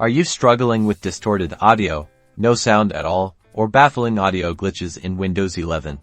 Are you struggling with distorted audio, no sound at all, or baffling audio glitches in Windows 11?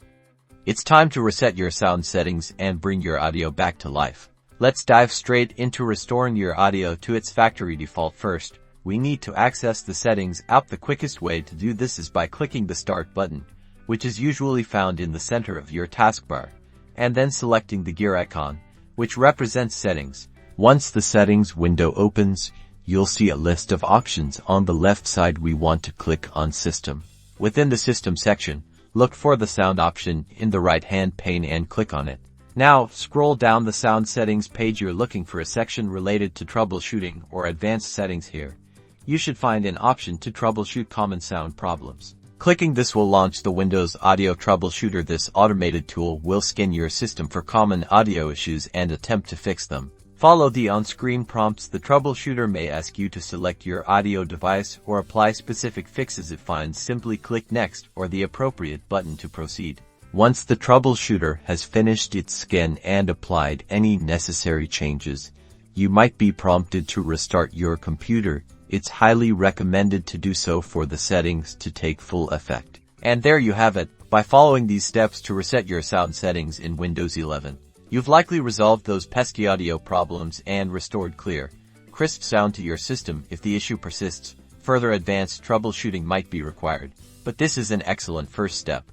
It's time to reset your sound settings and bring your audio back to life. Let's dive straight into restoring your audio to its factory default. First, we need to access the settings app. The quickest way to do this is by clicking the Start button, which is usually found in the center of your taskbar, and then selecting the gear icon, which represents settings. Once the settings window opens, you'll see a list of options on the left side. We want to click on System. Within the System section, look for the Sound option in the right-hand pane and click on it. Now, scroll down the Sound Settings page. You're looking for a section related to troubleshooting or advanced settings. Here, you should find an option to troubleshoot common sound problems. Clicking this will launch the Windows Audio Troubleshooter. This automated tool will scan your system for common audio issues and attempt to fix them. Follow the on-screen prompts. The troubleshooter may ask you to select your audio device or apply specific fixes. If found, simply click Next or the appropriate button to proceed. Once the troubleshooter has finished its scan and applied any necessary changes, you might be prompted to restart your computer. It's highly recommended to do so for the settings to take full effect. And there you have it. By following these steps to reset your sound settings in Windows 11, you've likely resolved those pesky audio problems and restored clear, crisp sound to your system. If the issue persists, further advanced troubleshooting might be required, but this is an excellent first step.